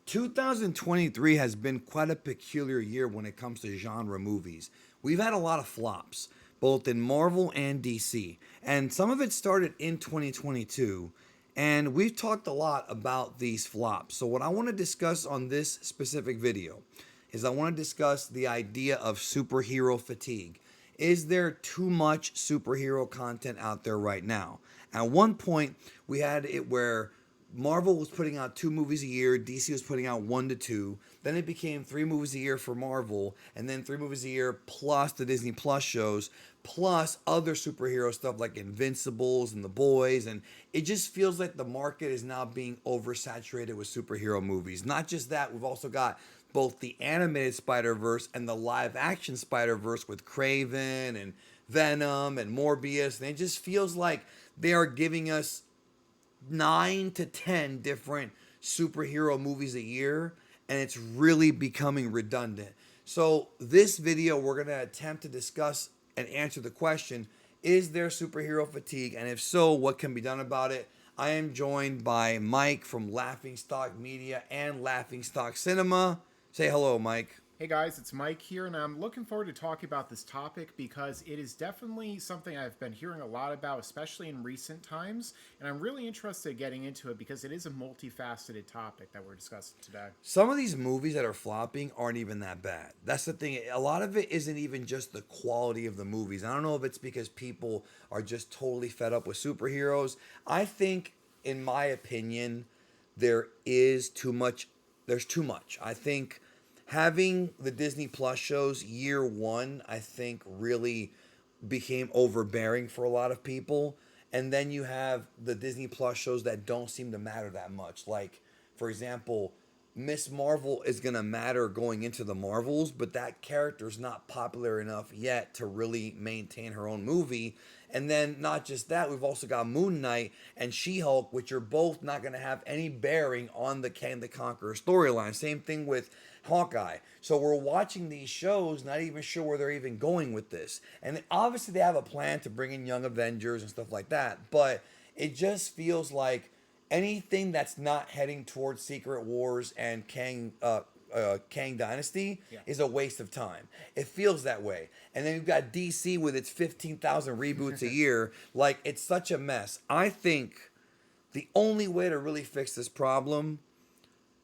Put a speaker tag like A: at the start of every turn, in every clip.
A: 2023 has been quite a peculiar year when it comes to genre movies. We've had a lot of flops, both in Marvel and DC, and some of it started in 2022. And we've talked a lot about these flops. So, what I want to discuss on this specific video is I want to discuss the idea of superhero fatigue. Is there too much superhero content out there right now? At one point, we had it where Marvel was putting out 2 movies a year, DC was putting out 1 to 2. Then it became 3 movies a year for Marvel, and then 3 movies a year plus the Disney Plus shows, plus other superhero stuff like Invincibles and The Boys. And it just feels like the market is now being oversaturated with superhero movies. Not just that, we've also got both the animated Spider Verse and the live action Spider Verse with Craven and Venom and Morbius. And it just feels like they are giving us 9 to 10 different superhero movies a year, and it's really becoming redundant. So, this video, we're going to attempt to discuss and answer the question, is there superhero fatigue? And if so, what can be done about it? I am joined by Mike from Laughing Stock Media and Laughing Stock Cinema. Say hello, Mike.
B: Hey guys, it's Mike here, and I'm looking forward to talking about this topic because it is definitely something I've been hearing a lot about, especially in recent times, and I'm really interested in getting into it because it is a multifaceted topic that we're discussing today.
A: Some of these movies that are flopping aren't even that bad. That's the thing. A lot of it isn't even just the quality of the movies. I don't know if it's because people are just totally fed up with superheroes. I think, in my opinion, there is too much. There's too much. I think having the Disney Plus shows year one, I think really became overbearing for a lot of people. And then you have the Disney Plus shows that don't seem to matter that much. Like, for example, Miss Marvel is going to matter going into the Marvels, but that character's not popular enough yet to really maintain her own movie. And then, not just that, we've also got Moon Knight and She Hulk, which are both not going to have any bearing on the Kang the Conqueror storyline. Same thing with Hawkeye. So we're watching these shows, not even sure where they're even going with this. And obviously, they have a plan to bring in Young Avengers and stuff like that, but it just feels like anything that's not heading towards Secret Wars and Kang Dynasty
B: Yeah.
A: is a waste of time. It feels that way. And then you've got DC with its 15,000 reboots a year. Like, it's such a mess. I think the only way to really fix this problem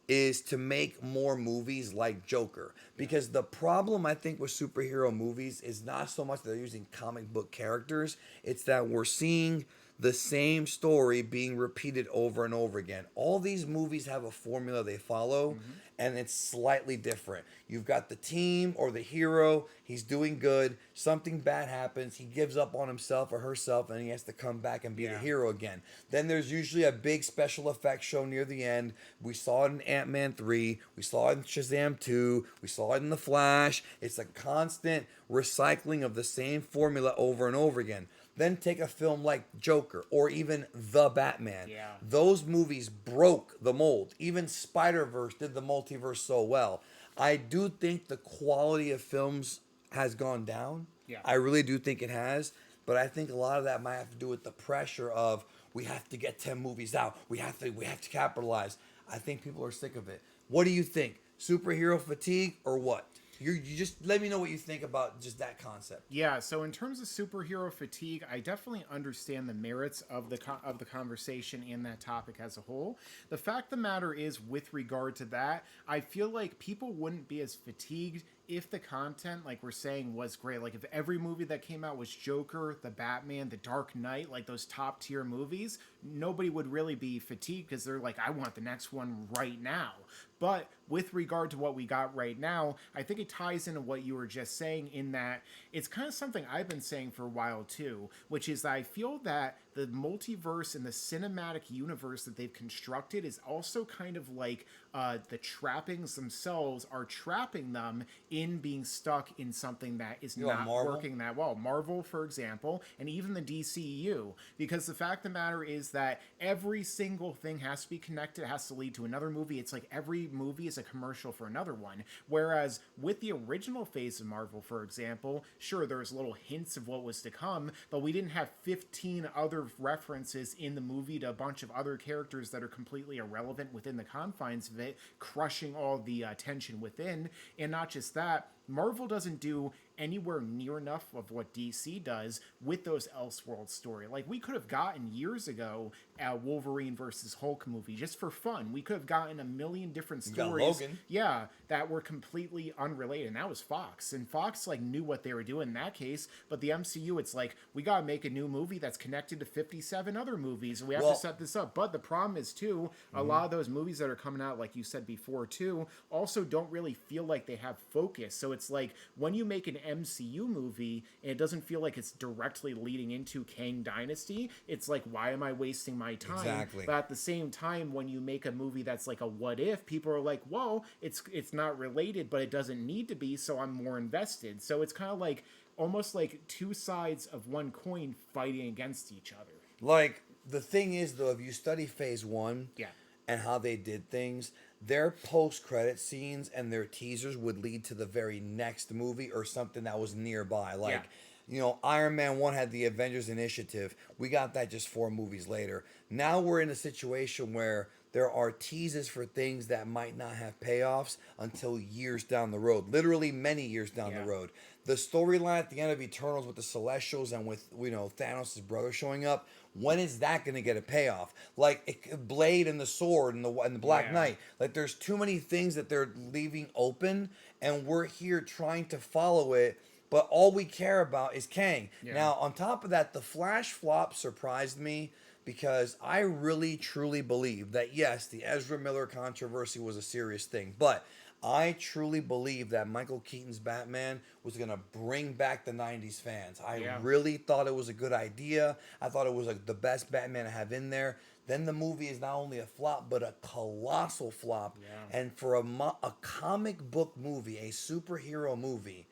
A: is to make more movies like Joker. Because the problem, I think, with superhero movies is not so much that they're using comic book characters, it's that we're seeing the same story being repeated over and over again. All these movies have a formula they follow, and it's slightly different. You've got the team or the hero, he's doing good, something bad happens, he gives up on himself or herself, and he has to come back and be the
B: Yeah.
A: hero again. Then there's usually a big special effects show near the end. We saw it in Ant-Man 3, we saw it in Shazam 2, we saw it in The Flash. It's a constant recycling of the same formula over and over again. Then take a film like Joker or even The Batman.
B: Yeah.
A: Those movies broke the mold. Even Spider-Verse did the multiverse so well. I do think the quality of films has gone down.
B: Yeah.
A: I really do think it has. But I think a lot of that might have to do with the pressure of we have to get 10 movies out. We have to capitalize. I think people are sick of it. What do you think? Superhero fatigue or what? You just let me know what you think about just that concept.
B: Yeah, so in terms of superhero fatigue, I definitely understand the merits of the conversation and that topic as a whole. The fact of the matter is, with regard to that, I feel like people wouldn't be as fatigued if the content, like we're saying, was great. Like if every movie that came out was Joker, the Batman, the Dark Knight, like those top tier movies, nobody would really be fatigued because they're like, I want the next one right now. But with regard to what we got right now, I think it ties into what you were just saying in that it's kind of something I've been saying for a while too, which is that I feel that the multiverse and the cinematic universe that they've constructed is also kind of like the trappings themselves are trapping them in being stuck in something that is
A: You want
B: not
A: Marvel?
B: working that well. Marvel, for example, and even the DCEU, because the fact of the matter is that every single thing has to be connected, it has to lead to another movie. It's like every movie is a commercial for another one. Whereas with the original phase of Marvel, for example, sure, there was little hints of what was to come, but we didn't have 15 other of references in the movie to a bunch of other characters that are completely irrelevant within the confines of it, crushing all the tension within. And not just that, Marvel doesn't do anywhere near enough of what DC does with those Elseworld story. Like, we could have gotten years ago a Wolverine versus Hulk movie just for fun. We could have gotten a million different
A: You got
B: stories,
A: Logan.
B: yeah, that were completely unrelated. And that was Fox. And Fox like knew what they were doing in that case. But the MCU, it's like, we gotta make a new movie that's connected to 57 other movies, and we have to set this up. But the problem is too, a lot of those movies that are coming out, like you said before too, also don't really feel like they have focus. So it's like, when you make an MCU movie and it doesn't feel like it's directly leading into Kang Dynasty, it's like, why am I wasting my time?
A: Exactly.
B: But at the same time, when you make a movie that's like a what if, people are like, whoa, it's not related, but it doesn't need to be, so I'm more invested. So it's kind of like almost like two sides of one coin fighting against each other.
A: Like, the thing is, though, if you study Phase 1
B: Yeah.
A: and how they did things, their post-credit scenes and their teasers would lead to the very next movie or something that was nearby. Like, you know, Iron Man 1 had the Avengers Initiative. We got that just 4 movies later. Now we're in a situation where there are teases for things that might not have payoffs until years down the road. Literally many years down the road. The storyline at the end of Eternals with the Celestials and with, you know, Thanos' brother showing up, when is that going to get a payoff? Like, Blade and the sword and the Black Knight. Like, there's too many things that they're leaving open, and we're here trying to follow it, but all we care about is Kang. Now, on top of that, the Flash flop surprised me because I really, truly believe that, yes, the Ezra Miller controversy was a serious thing, but I truly believe that Michael Keaton's Batman was going to bring back the 90s fans. I really thought it was a good idea. I thought it was like the best Batman to have in there. Then the movie is not only a flop, but a colossal flop. And for a comic book movie, a superhero movie,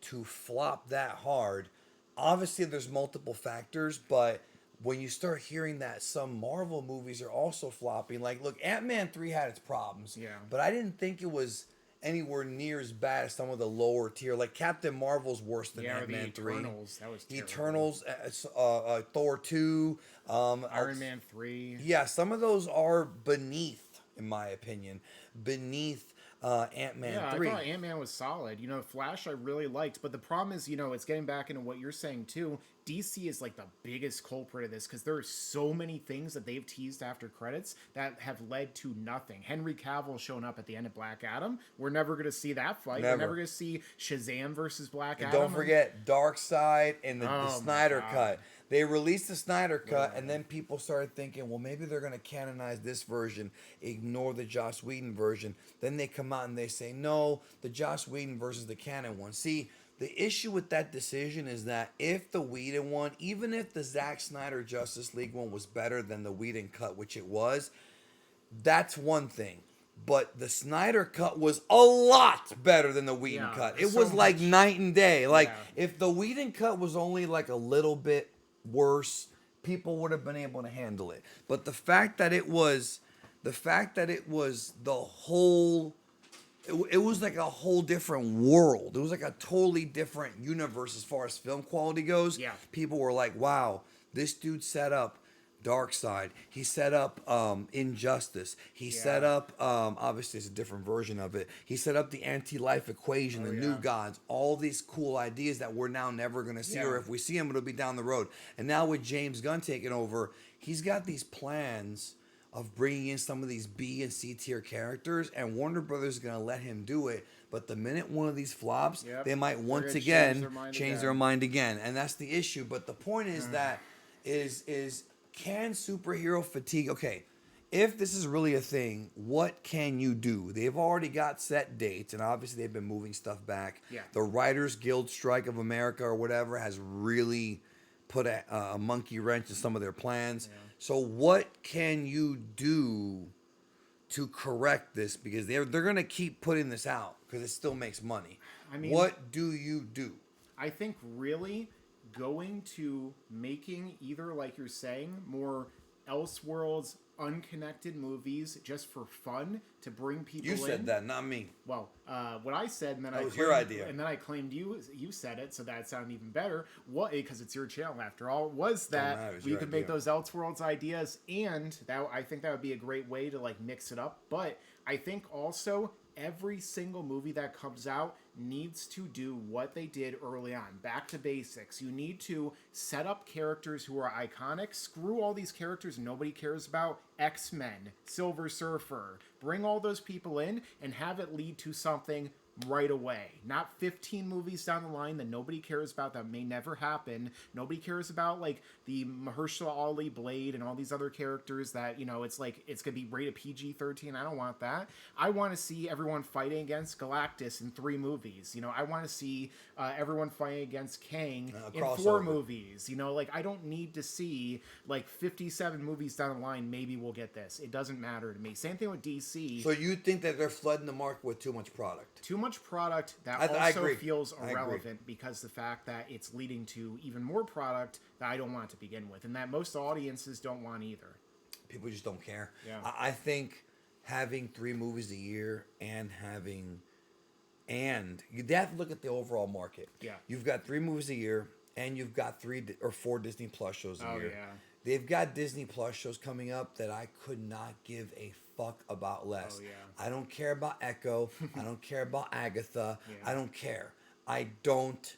A: to flop that hard, obviously there's multiple factors, but when you start hearing that some Marvel movies are also flopping, like, look, Ant-Man 3 had its problems, but I didn't think it was anywhere near as bad as some of the lower tier. Like, Captain Marvel's worse than Ant-Man 3.
B: Eternals, that was terrible.
A: Eternals, Thor 2,
B: Iron Man 3.
A: Yeah, some of those are beneath, in my opinion, beneath Ant-Man 3.
B: I thought Ant-Man was solid. You know, Flash I really liked, but the problem is, you know, it's getting back into what you're saying too. DC is like the biggest culprit of this because there are so many things that they've teased after credits that have led to nothing. Henry Cavill showing up at the end of Black Adam. We're never going to see that fight. We're never going to see Shazam versus Black Adam.
A: Don't forget Darkseid and the Snyder Cut. They released the Snyder Cut, and then people started thinking, well, maybe they're going to canonize this version, ignore the Joss Whedon version. Then they come out and they say, no, the Joss Whedon versus the canon one. See, the issue with that decision is that if the Whedon one, even if the Zack Snyder Justice League one was better than the Whedon cut, which it was, that's one thing. But the Snyder cut was a lot better than the Whedon cut. It was like night and day. Like, if the Whedon cut was only like a little bit worse, people would have been able to handle it. But the fact that it was the whole, it was like a whole different world. It was like a totally different universe as far as film quality goes. People were like, wow, this dude set up Darkseid. He set up Injustice. He set up, obviously it's a different version of it. He set up the anti-life equation, the New Gods, all these cool ideas that we're now never going to see, or if we see them, it'll be down the road. And now with James Gunn taking over, he's got these plans of bringing in some of these B and C tier characters, and Warner Brothers is going to let him do it. But the minute one of these flops, they might once again change their mind again. And that's the issue. But the point is that is can superhero fatigue, okay, if this is really a thing, what can you do? They've already got set dates, and obviously they've been moving stuff back. The Writers Guild Strike of America or whatever has really put a monkey wrench in some of their plans. So what can you do to correct this? Because they're going to keep putting this out because it still makes money. I mean, what do you do?
B: I think really going to making either, like you're saying, more Elseworlds unconnected movies just for fun to bring people
A: You
B: in.
A: said that, not me.
B: Well, what I said, and then
A: That
B: I
A: was
B: claimed,
A: your idea.
B: and then I claimed you said it, so that sounded even better. What? Because it's your channel after all. Was that
A: matter, it's
B: we
A: your
B: could make
A: idea.
B: those Elseworlds ideas, and that I think that would be a great way to like mix it up. But I think also every single movie that comes out needs to do what they did early on, back to basics. You need to set up characters who are iconic. Screw all these characters nobody cares about. X-Men, Silver Surfer. Bring all those people in and have it lead to something right away. Not 15 movies down the line that nobody cares about, that may never happen. Nobody cares about like the Mahershala Ali Blade and all these other characters that, you know, it's like it's going to be rated PG-13. I don't want that. I want to see everyone fighting against Galactus in 3 movies. You know, I want to see everyone fighting against Kang in 4
A: crossover.
B: movies. You know, like I don't need to see like 57 movies down the line. Maybe we'll get this. It doesn't matter to me. Same thing with DC.
A: So you think that they're flooding the market with too much product?
B: Too much product that
A: I
B: also
A: agree.
B: feels
A: I agree.
B: irrelevant because the fact that it's leading to even more product that I don't want to begin with, and that most audiences don't want either.
A: People just don't care.
B: Yeah.
A: I think having 3 movies a year and you have to look at the overall market.
B: Yeah.
A: You've got 3 movies a year, and you've got 3 or 4 Disney Plus shows a
B: Oh,
A: year.
B: yeah.
A: They've got Disney Plus shows coming up that I could not give a fuck about less.
B: Oh, yeah.
A: I don't care about Echo. I don't care about Agatha.
B: Yeah.
A: I don't care. I don't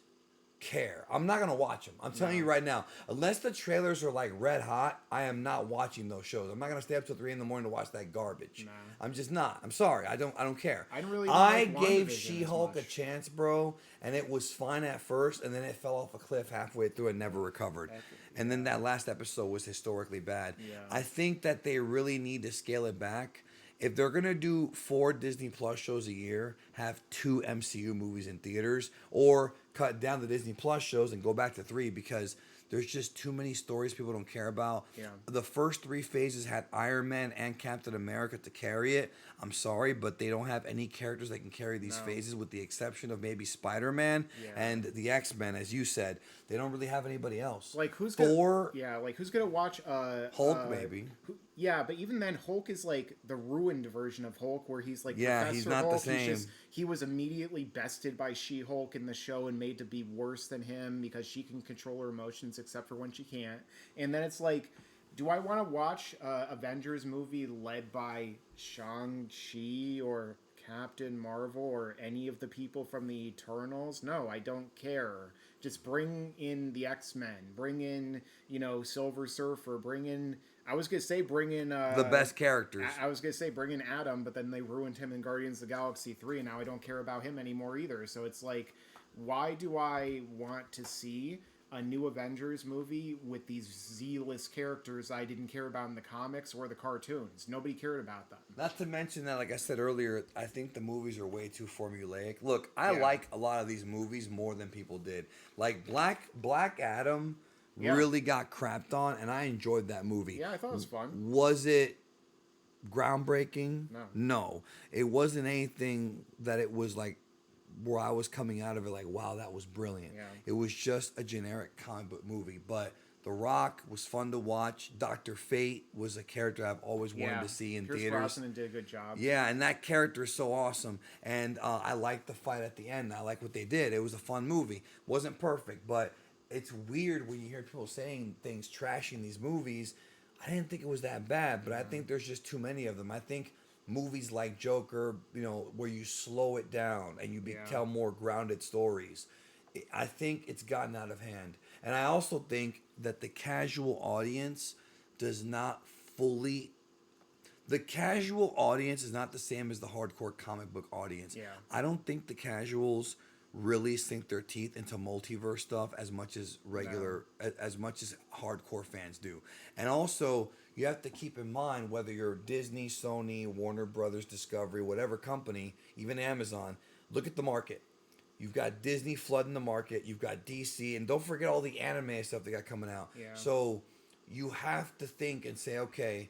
A: care. I'm not gonna watch them. I'm telling you right now. Unless the trailers are like red hot, I am not watching those shows. I'm not gonna stay up till 3 in the morning to watch that garbage.
B: Nah.
A: I'm just not. I'm sorry. I don't care.
B: I really
A: I
B: don't like
A: gave
B: WandaVision as
A: She-Hulk a
B: much.
A: chance, bro, and it was fine at first, and then it fell off a cliff halfway through and never recovered. And then that last episode was historically bad.
B: Yeah.
A: I think that they really need to scale it back. If they're gonna do 4 Disney Plus shows a year, have 2 MCU movies in theaters, or cut down the Disney Plus shows and go back to 3, because there's just too many stories people don't care about.
B: Yeah.
A: The first 3 phases had Iron Man and Captain America to carry it. I'm sorry, but they don't have any characters that can carry these
B: No.
A: phases, with the exception of maybe Spider-Man
B: Yeah.
A: and the X-Men, as you said. They don't really have anybody else.
B: Like who's
A: Thor,
B: gonna? Yeah, like who's gonna watch?
A: Hulk, maybe.
B: Yeah, but even then, Hulk is like the ruined version of Hulk, where he's like
A: Yeah,
B: Professor
A: he's not the
B: Hulk.
A: same.
B: He was immediately bested by She-Hulk in the show and made to be worse than him because she can control her emotions except for when she can't. And then it's like, do I want to watch Avengers movie led by Shang-Chi or Captain Marvel or any of the people from the Eternals? No, I don't care. Just bring in the X-Men, bring in, you know, Silver Surfer, bring in, I was going to say bring in...
A: the best characters.
B: I was going to say bring in Adam, but then they ruined him in Guardians of the Galaxy 3, and now I don't care about him anymore either. So it's like, why do I want to see a new Avengers movie with these Z-list characters I didn't care about in the comics or the cartoons? Nobody cared about them.
A: Not to mention that, like I said earlier, I think the movies are way too formulaic. Look, I
B: Yeah.
A: like a lot of these movies more than people did. Like Black Adam
B: Yeah.
A: really got crapped on, and I enjoyed that movie.
B: Yeah, I thought it was fun.
A: Was it groundbreaking?
B: No.
A: No. It wasn't anything that it was like where I was coming out of it like, wow, that was brilliant.
B: Yeah.
A: It was just a generic comic book movie. But The Rock was fun to watch. Dr. Fate was a character I've always wanted to see in
B: Pierce
A: theaters.
B: Brosnan did a good job.
A: Yeah, and that character is so awesome. And I liked the fight at the end. I like what they did. It was a fun movie. Wasn't perfect, but it's weird when you hear people saying things, trashing these movies. I didn't think it was that bad, but I think there's just too many of them. I think movies like Joker, you know, where you slow it down and you
B: Yeah.
A: tell more grounded stories, I think it's gotten out of hand. And I also think that the casual audience does not fully... The casual audience is not the same as the hardcore comic book audience.
B: Yeah.
A: I don't think the casuals really sink their teeth into multiverse stuff as much as as much as hardcore fans do. And also, you have to keep in mind, whether you're Disney, Sony, Warner Brothers, Discovery, whatever company, even Amazon, look at the market. You've got Disney flooding the market. You've got DC, and don't forget all the anime stuff they got coming out.
B: Yeah.
A: So you have to think and say, okay,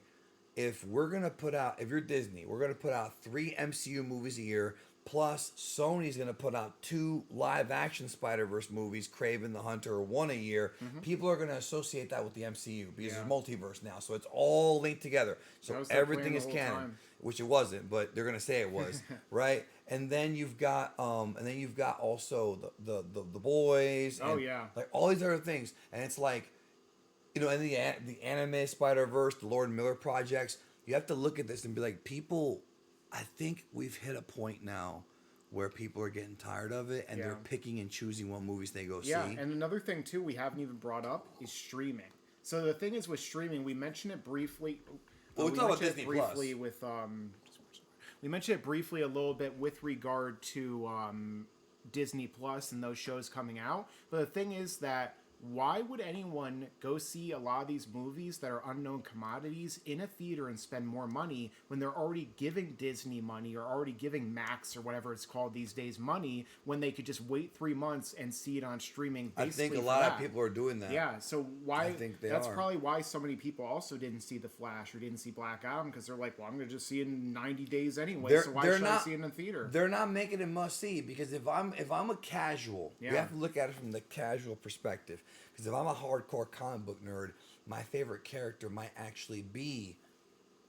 A: if you're Disney, we're gonna put out 3 MCU movies a year. Plus, Sony's going to put out 2 live action Spider Verse movies, Craven the Hunter, or one a year. People are going to associate that with the MCU because
B: Yeah.
A: there's multiverse now. So it's all linked together. So
B: That was their
A: everything
B: plan
A: is
B: the whole
A: canon,
B: time.
A: which it wasn't, but they're going to say it was, right? And then you've got also the boys.
B: Oh,
A: and,
B: yeah.
A: like all these other things, and it's like, and the anime Spider Verse, the Lord Miller projects. You have to look at this and be like, people. I think we've hit a point now where people are getting tired of it, and they're
B: Yeah.
A: picking and choosing what movies they go
B: Yeah,
A: see.
B: and another thing too we haven't even brought up is streaming. So the thing is with streaming, we mentioned it briefly.
A: Well, we're talking about
B: mentioned it
A: Disney Plus.
B: briefly with we mentioned it briefly a little bit with regard to Disney Plus and those shows coming out. But the thing is that why would anyone go see a lot of these movies that are unknown commodities in a theater and spend more money when they're already giving Disney money or already giving Max or whatever it's called these days money when they could just wait 3 months and see it on streaming?
A: I think a lot of people are doing that.
B: Yeah, so why?
A: I think they
B: that's
A: are.
B: probably why so many people also didn't see The Flash or didn't see Black Adam because they're like, well, I'm gonna just see it in 90 days anyway. So why should I see it in the theater?
A: They're not making it must see because if I'm a casual, you
B: Yeah.
A: have to look at it from the casual perspective. Because if I'm a hardcore comic book nerd, my favorite character might actually be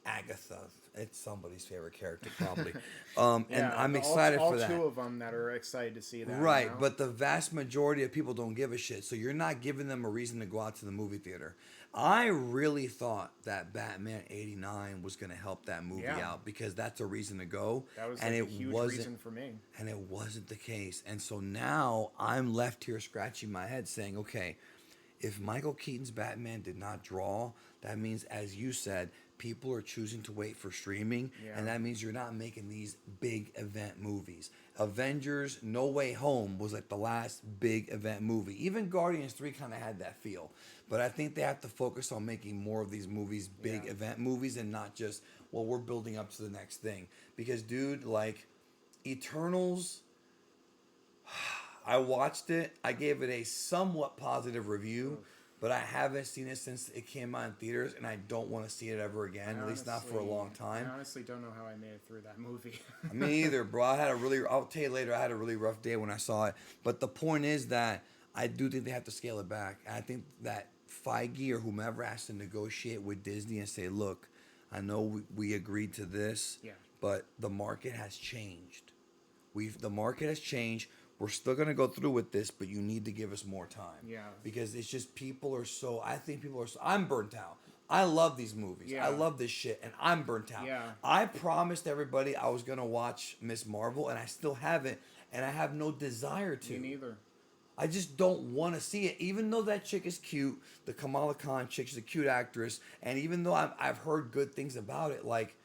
A: Agatha. It's somebody's favorite character probably, and I'm excited
B: all
A: for that.
B: two of them that are excited to see that.
A: Right,
B: you know?
A: but the vast majority of people don't give a shit. So you're not giving them a reason to go out to the movie theater. I really thought that Batman '89 was going to help that movie
B: Yeah.
A: out because that's a reason to go.
B: that was
A: and
B: like
A: it
B: a huge
A: wasn't,
B: reason for me.
A: and it wasn't the case. And so now I'm left here scratching my head saying, okay, if Michael Keaton's Batman did not draw, that means, as you said, people are choosing to wait for streaming,
B: Yeah.
A: and that means you're not making these big event movies. Avengers No Way Home was like the last big event movie. Even Guardians 3 kind of had that feel. But I think they have to focus on making more of these movies big
B: Yeah.
A: event movies and not just, well, we're building up to the next thing. Because, dude, like, Eternals, I watched it. I gave it a somewhat positive review, but I haven't seen it since it came out in theaters, and I don't want to see it ever again, at least not for a long time.
B: I honestly don't know how I made it through that movie.
A: Me either, bro. I'll tell you later, I had a really rough day when I saw it. But the point is that I do think they have to scale it back. And I think that Feige or whomever has to negotiate with Disney and say, look, I know we agreed to this,
B: Yeah.
A: but the market has changed. The market has changed. We're still going to go through with this, but you need to give us more time.
B: Yeah.
A: Because it's just I'm burnt out. I love these movies.
B: Yeah.
A: I love this shit, and I'm burnt out.
B: Yeah.
A: I promised everybody I was going to watch Miss Marvel, and I still haven't, and I have no desire to.
B: Me neither.
A: I just don't want to see it, even though that chick is cute. The Kamala Khan chick, she's a cute actress, and even though I've heard good things about it, like,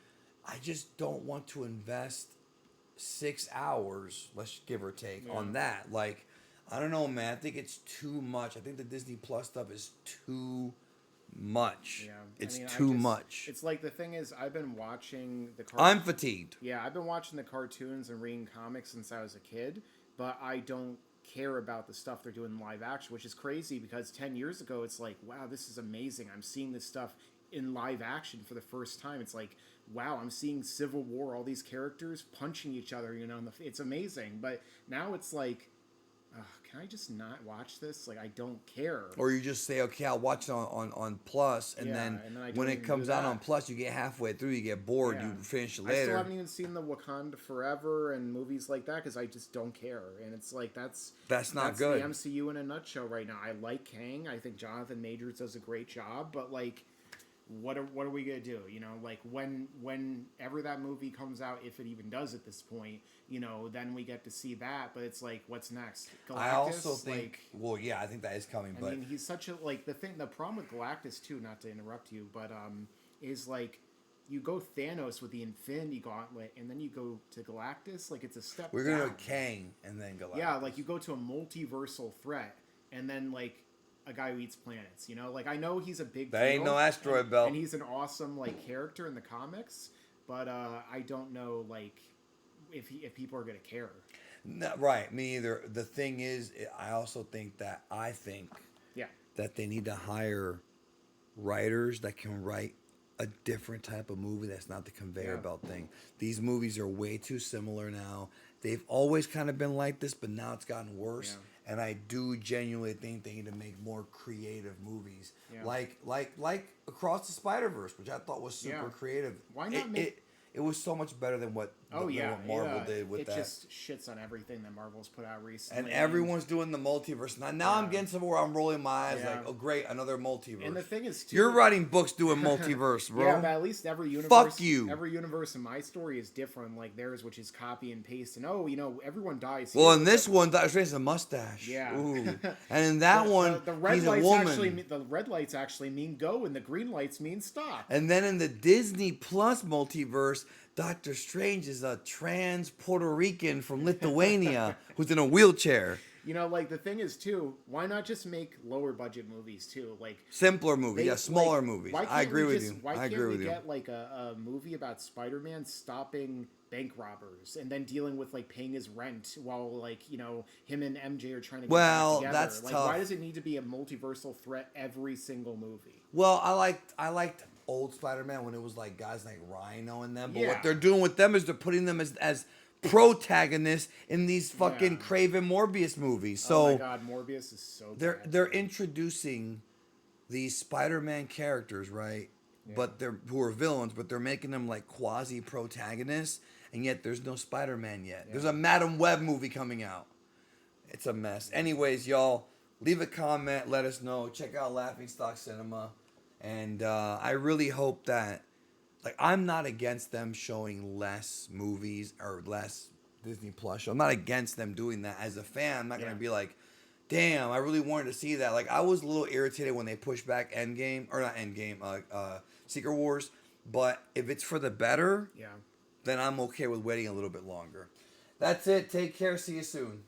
A: I just don't want to invest 6 hours, let's give or take, on that. Like, I don't know, man. I think it's too much. I think the Disney Plus stuff is too much.
B: Yeah,
A: It's
B: I mean,
A: too much.
B: It's like the thing is, I've been watching the.
A: I'm fatigued.
B: Yeah, I've been watching the cartoons and reading comics since I was a kid, but I don't care about the stuff they're doing in live action, which is crazy because 10 years ago, it's like, wow, this is amazing. I'm seeing this stuff in live action for the first time. It's like, wow, I'm seeing Civil War, all these characters punching each other, you know, it's amazing. But now it's like, can I just not watch this? Like, I don't care.
A: Or you just say, okay, I'll watch it on Plus, and
B: Yeah,
A: then
B: and then I
A: when
B: don't
A: it
B: even
A: comes
B: do
A: out
B: that.
A: on Plus, you get halfway through, you get bored,
B: Yeah.
A: you finish it
B: I still
A: later.
B: haven't even seen the Wakanda Forever and movies like that because I just don't care. And it's like, that's
A: not good.
B: the MCU in a nutshell right now. I like Kang. I think Jonathan Majors does a great job, but like, what are we gonna do? You know, like whenever that movie comes out, if it even does at this point, you know, then we get to see that. But it's like, what's next? Galactus,
A: I also think,
B: like,
A: well, yeah, I think that is coming,
B: I
A: but
B: mean, he's such a the problem with Galactus too. Not to interrupt you, but is like you go Thanos with the Infinity Gauntlet, and then you go to Galactus. Like, it's a step.
A: we're gonna
B: down.
A: go Kang and then Galactus.
B: Yeah, like you go to a multiversal threat, and then like a guy who eats planets. You know, like I know he's a big.
A: That ain't
B: deal,
A: no asteroid belt.
B: and he's an awesome like character in the comics, but I don't know like if people are gonna care.
A: No, right, me either. The thing is, I also think that
B: Yeah.
A: that they need to hire writers that can write a different type of movie that's not the conveyor
B: Yeah.
A: belt thing. These movies are way too similar now, they've always kind of been like this, but now it's gotten worse.
B: Yeah.
A: And I do genuinely think they need to make more creative movies,
B: Yeah.
A: like Across the Spider-Verse, which I thought was super
B: Yeah.
A: creative.
B: Why not
A: it,
B: make-
A: it was so much better than what
B: Oh
A: than
B: yeah,
A: what Marvel did with
B: it
A: that.
B: just shits on everything that Marvel's put out recently.
A: And everyone's doing the multiverse. Now I'm
B: Yeah.
A: getting somewhere where I'm rolling my eyes
B: Yeah.
A: like, oh great, another multiverse.
B: And the thing is, too,
A: You're writing books doing multiverse, bro.
B: Yeah, but at least every universe.
A: Fuck you.
B: Every universe in my story is different, like theirs, which is copy and paste. And everyone dies.
A: Well,
B: here,
A: in this one, Doctor Strange has a mustache.
B: Yeah.
A: Ooh. And in that one,
B: the red
A: he's a
B: lights
A: woman.
B: the red lights actually mean go, and the green lights mean stop.
A: And then in the Disney Plus multiverse, Doctor Strange is a trans Puerto Rican from Lithuania who's in a wheelchair.
B: The thing is too, why not just make lower budget movies too? Like
A: Simpler movies,
B: they-
A: yeah, smaller
B: like,
A: movies.
B: why can't
A: I agree
B: we
A: with
B: just-
A: you.
B: Why
A: I
B: can't
A: agree
B: we
A: with you.
B: get like a movie about Spider-Man stopping bank robbers and then dealing with like paying his rent while him and MJ are trying to get
A: Well,
B: back together?
A: that's
B: like
A: tough.
B: why does it need to be a multiversal threat every single movie?
A: Well, I liked old Spider-Man when it was like guys like Rhino and them. But
B: Yeah.
A: what they're doing with them is they're putting them as protagonists in these fucking
B: Yeah.
A: Craven Morbius movies. So
B: Oh my god, Morbius is so bad.
A: they're introducing these Spider-Man characters, right? But who are villains, but they're making them like quasi protagonists, and yet there's no Spider-Man yet. There's a Madam Web movie coming out. It's a mess. Anyways, y'all, leave a comment, let us know. Check out Laughing Stock Cinema, and I really hope that, like, I'm not against them showing less movies or less Disney Plus show. I'm not against them doing that. As a fan, I'm not gonna be like, damn, I really wanted to see that. Like, I was a little irritated when they pushed back Secret Wars. But if it's for the better,
B: Yeah.
A: then I'm okay with waiting a little bit longer. That's it. Take care. See you soon.